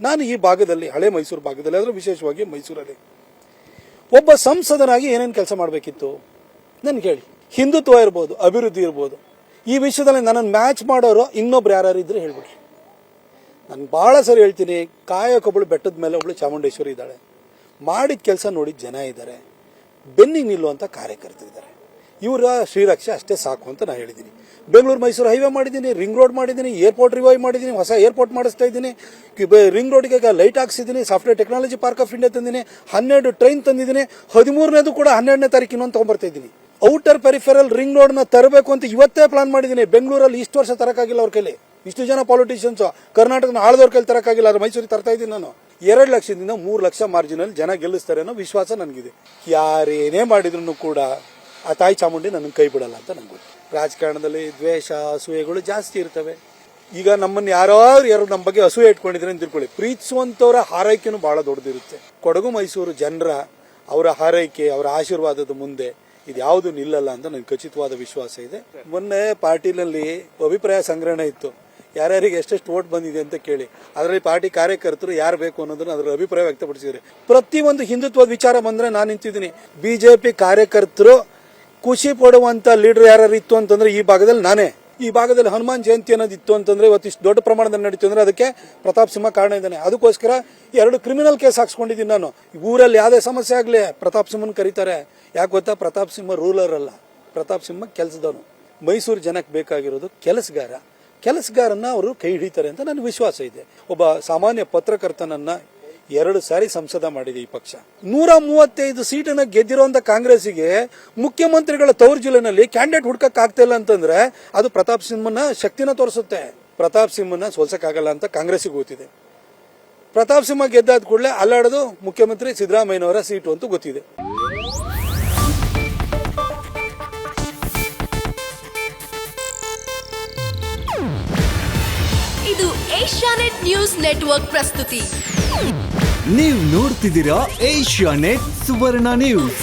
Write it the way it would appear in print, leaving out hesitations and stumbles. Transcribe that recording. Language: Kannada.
ನಾನು ಈ ಭಾಗದಲ್ಲಿ, ಹಳೆ ಮೈಸೂರು ಭಾಗದಲ್ಲಿ, ಅದರ ವಿಶೇಷವಾಗಿ ಮೈಸೂರಲ್ಲಿ ಒಬ್ಬ ಸಂಸದನಾಗಿ ಏನೇನು ಕೆಲಸ ಮಾಡಬೇಕಿತ್ತು ನನ್ಗೆ ಹೇಳಿ. ಹಿಂದುತ್ವ ಇರ್ಬೋದು, ಅಭಿವೃದ್ಧಿ ಇರ್ಬೋದು, ಈ ವಿಷಯದಲ್ಲಿ ನನ್ನನ್ನು ಮ್ಯಾಚ್ ಮಾಡೋರು ಇನ್ನೊಬ್ರು ಯಾರು ಇದ್ರೆ ಹೇಳ್ಬಿಡ್ರಿ. ನಾನು ಭಾಳ ಸರಿ ಹೇಳ್ತೀನಿ, ಕಾಯಕ್ಕೊಬ್ಬಳು ಬೆಟ್ಟದ ಮೇಲೆ ಒಬ್ಳು ಚಾಮುಂಡೇಶ್ವರಿ ಇದ್ದಾಳೆ. ಮಾಡಿದ ಕೆಲಸ ನೋಡಿದ ಜನ ಇದ್ದಾರೆ, ಬೆನ್ನಿಗೆ ನಿಲ್ಲುವಂಥ ಕಾರ್ಯಕರ್ತರಿದ್ದಾರೆ. ಇವರ ಶ್ರೀರಕ್ಷೆ ಅಷ್ಟೇ ಸಾಕು ಅಂತ ನಾನು ಹೇಳಿದ್ದೀನಿ. ಬೆಂಗಳೂರು ಮೈಸೂರು ಹೈವೇ ಮಾಡಿದ್ದೀನಿ, ರಿಂಗ್ ರೋಡ್ ಮಾಡಿದ್ದೀನಿ, ಏರ್ಪೋರ್ಟ್ ರಿವೈವ್ ಮಾಡಿದ್ದೀನಿ, ಹೊಸ ಏರ್ಪೋರ್ಟ್ ಮಾಡಿಸ್ತಾ ಇದ್ದೀನಿ, ರಿಂಗ್ ರೋಡ್ಗೆ ಲೈಟ್ ಹಾಕ್ಸಿದ್ದೀನಿ, software technology park of India ತಂದಿದ್ದೀನಿ, 12 ಟ್ರೈನ್ ತಂದಿದ್ದೀನಿ, 13ನೇದು ಕೂಡ 12ನೇ ತಾರೀಕು ಇನ್ನೊಂದು ತೊಗೊಂಬರ್ತಾ ಇದ್ದೀನಿ. ಔಟರ್ ಪೆರಿಫೆರಲ್ ರಿಂಗ್ ರೋಡ್ನ ತರಬೇಕು ಅಂತ ಇವತ್ತೇ ಪ್ಲಾನ್ ಮಾಡಿದ್ದೀನಿ. ಬೆಂಗಳೂರಲ್ಲಿ ಇಷ್ಟು ವರ್ಷ ತರಕಾಗಿಲ್ಲ ಅವ್ರ ಕೈಲಿ, ಇಷ್ಟು ಜನ ಪಾಲಿಟಿಷಿಯನ್ಸ್ ಕರ್ನಾಟಕದ ಆಳದವ್ರ ಕೈಲಿ ತರಕಾಗಿಲ್ಲ, ಆದ್ರೆ ಮೈಸೂರಿಗೆ ತರ್ತಾ ಇದ್ದೀನಿ ನಾನು. 2 ಲಕ್ಷದಿಂದ 3 ಲಕ್ಷ ಮಾರ್ಜಿನಲ್ಲಿ ಜನ ಗೆಲ್ಲಿಸ್ತಾರೆ ಅನ್ನೋ ವಿಶ್ವಾಸ ನನಗಿದೆ. ಯಾರೇನೇ ಮಾಡಿದ್ರು ಕೂಡ ಆ ತಾಯಿ ಚಾಮುಂಡಿ ನನ್ನ ಕೈ ಬಿಡಲ್ಲ ಅಂತ ನಂಗೆ ಗೊತ್ತು. ರಾಜಕಾರಣದಲ್ಲಿ ದ್ವೇಷ, ಅಸೂಯೆಗಳು ಜಾಸ್ತಿ ಇರ್ತವೆ. ಈಗ ನಮ್ಮನ್ನು ಯಾರು ನಮ್ಮ ಬಗ್ಗೆ ಅಸೂಯೆ ಇಟ್ಕೊಂಡಿದ್ರೆ ಅಂತ ತಿಳ್ಕೊಳ್ಳಿ, ಪ್ರೀತಿಸುವಂತವರ ಹಾರೈಕೆನೂ ಬಹಳ ದೊಡ್ಡದಿರುತ್ತೆ. ಕೊಡಗು ಮೈಸೂರು ಜನರ ಅವರ ಹಾರೈಕೆ, ಅವರ ಆಶೀರ್ವಾದದ ಮುಂದೆ ಇದು ಯಾವುದು ನಿಲ್ಲಲ್ಲ ಅಂತ ನನಗೆ ಖಚಿತವಾದ ವಿಶ್ವಾಸ ಇದೆ. ಮೊನ್ನೆ ಪಾರ್ಟಿನಲ್ಲಿ ಅಭಿಪ್ರಾಯ ಸಂಗ್ರಹಣೆ ಇತ್ತು, ಯಾರ್ಯಾರಿಗೆ ಎಷ್ಟೆಷ್ಟು ವೋಟ್ ಬಂದಿದೆ ಅಂತ ಕೇಳಿ. ಅದರಲ್ಲಿ ಪಾರ್ಟಿ ಕಾರ್ಯಕರ್ತರು ಯಾರು ಬೇಕು ಅನ್ನೋದನ್ನ ಅದರ ಅಭಿಪ್ರಾಯ ವ್ಯಕ್ತಪಡಿಸಿದ್ದಾರೆ. ಪ್ರತಿಯೊಂದು ಹಿಂದುತ್ವದ ವಿಚಾರ ಬಂದ್ರೆ ನಾನು ನಿಂತಿದ್ದೀನಿ. ಬಿಜೆಪಿ ಕಾರ್ಯಕರ್ತರು ಖುಷಿ ಪಡುವಂತ ಲೀಡರ್ ಯಾರು ಇತ್ತು ಅಂತಂದ್ರೆ ಈ ಭಾಗದಲ್ಲಿ ನಾನೇ. ಈ ಭಾಗದಲ್ಲಿ ಹನುಮಾನ್ ಜಯಂತಿ ಅನ್ನೋದು ಇತ್ತು ಅಂತಂದ್ರೆ ಇವತ್ತಿಷ್ಟು ದೊಡ್ಡ ಪ್ರಮಾಣದಲ್ಲಿ ನಡೀತು ಅಂದ್ರೆ ಅದಕ್ಕೆ ಪ್ರತಾಪ್ ಸಿಂಹ ಕಾರಣ ಇದ್ದಾನೆ. ಅದಕ್ಕೋಸ್ಕರ 2 ಕ್ರಿಮಿನಲ್ ಕೇಸ್ ಹಾಕ್ಸ್ಕೊಂಡಿದ್ದೀನಿ ನಾನು. ಊರಲ್ಲಿ ಯಾವುದೇ ಸಮಸ್ಯೆ ಆಗಲಿ ಪ್ರತಾಪ್ ಸಿಂಹನ್ ಕರೀತಾರೆ. ಯಾಕೆ ಗೊತ್ತಾ? ಪ್ರತಾಪ್ ಸಿಂಹ ರೂಲರ್ ಅಲ್ಲ, ಪ್ರತಾಪ್ ಸಿಂಹ ಕೆಲಸದವನು. ಮೈಸೂರು ಜನಕ್ಕೆ ಬೇಕಾಗಿರೋದು ಕೆಲಸಗಾರನ್ನ ಅವರು ಕೈ ಹಿಡಿತಾರೆ ಅಂತ ನನ್ನ ವಿಶ್ವಾಸ ಇದೆ. ಒಬ್ಬ ಸಾಮಾನ್ಯ ಪತ್ರಕರ್ತನನ್ನ 2 ಸಾರಿ ಸಂಸದ ಮಾಡಿದೆ ಈ ಪಕ್ಷ. 135 ಸೀಟನ್ನ ಗೆದ್ದಿರುವಂತ ಕಾಂಗ್ರೆಸ್ಸಿಗೆ ಮುಖ್ಯಮಂತ್ರಿಗಳ ತವರು ಜಿಲ್ಲೆನಲ್ಲಿ ಕ್ಯಾಂಡಿಡೇಟ್ ಹುಡ್ಕಕ್ ಆಗ್ತಾ ಇಲ್ಲ ಅಂತಂದ್ರೆ ಅದು ಪ್ರತಾಪ್ ಸಿಂಹನ ಶಕ್ತಿನ ತೋರಿಸುತ್ತೆ. ಪ್ರತಾಪ್ ಸಿಂಹನ ಸೋಲ್ಸಕ್ಕಾಗಲ್ಲ ಅಂತ ಕಾಂಗ್ರೆಸ್ಸಿಗೆ ಗೊತ್ತಿದೆ. ಪ್ರತಾಪ್ ಸಿಂಹ ಗೆದ್ದಾದ ಕೂಡಲೇ ಅಲ್ಲಾಡೋದು ಮುಖ್ಯಮಂತ್ರಿ ಸಿದ್ದರಾಮಯ್ಯನವರ ಸೀಟು ಅಂತ ಗೊತ್ತಿದೆ. ಇದು ಏಷ್ಯಾನೆಟ್ ನ್ಯೂಸ್ ನೆಟ್ವರ್ಕ್ ಪ್ರಸ್ತುತಿ. ನೀವು ನೋಡ್ತಿದ್ದೀರಾ ಏಷ್ಯಾನೆಟ್ ಸುವರ್ಣ ನ್ಯೂಸ್.